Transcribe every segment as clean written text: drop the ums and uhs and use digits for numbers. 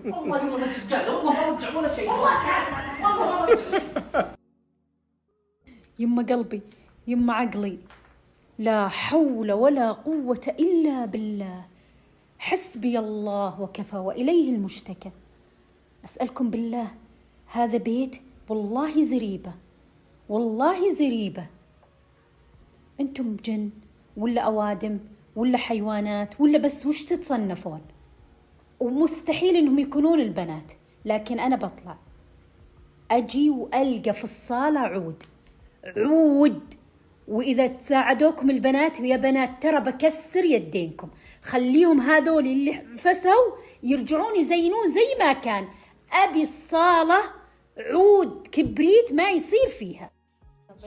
والله يوم ما سجل والله ما رجع ولا شيء، والله ما رجع. يما قلبي، يما عقلي، لا حول ولا قوة إلا بالله، حسبي الله وكفى وإليه المشتكى. أسألكم بالله، هذا بيت والله زريبة، والله زريبة. أنتم جن ولا أوادم ولا حيوانات ولا بس وش تتصنفون؟ ومستحيل إنهم يكونون البنات، لكن أنا بطلع أجي وألقى في الصالة عود، وإذا تساعدوكم البنات يا بنات ترى بكسر يدينكم. خليهم هذول اللي فسوا يرجعون يزينون زي ما كان. أبي الصالة عود كبريت ما يصير فيها.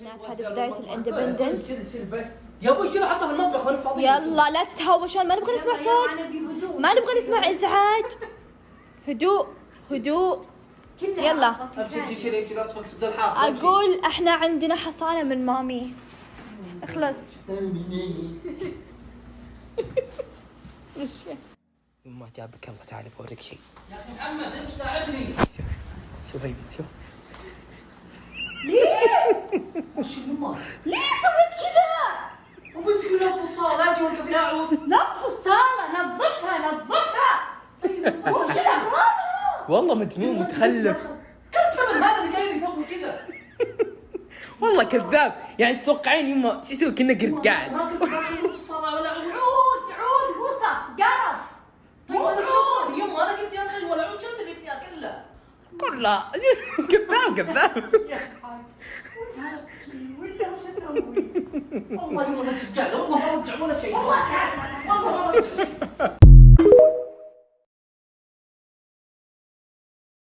بنات هذه بداية الاندبندنت. شيل بس يا ابوي، شيل حطها في المطبخ وانا فاضي. يلا لا تتهاوشون، ما نبغى نسمع صوت، ما نبغى نسمع ازعاج. هدوء هدوء. يلا شيل اصفك سبد الحافظ. اقول احنا عندنا حصانة من مامي. اخلص. يما جابك الله، تعال بوريك شيء. يا اخي محمد انت ساعدني. شوف هيبي، شوف. وش يما؟ ليه سويت كذا؟ وبنت كذا في الصالة اجي والقى فيها عود. نظف الصالة، نظفها. وش الأغراض؟ والله مجنون متخلف. كنت من هذا اللي قايل يسوي كذا. والله كذاب، يعني تتوقعين يما شو يسوي كنا قرد قاعد. ما كنت داخل في الصالة ولا عود. عود وسخ قرف. طيب وش سوي يما؟ انا قلت يا اخي ولا عود، شفت اللي فيها كله. كلها كذاب. ولا وش اسوي؟ والله يوم ما سجل والله ما رجع ولا شيء، والله ما رجع شيء.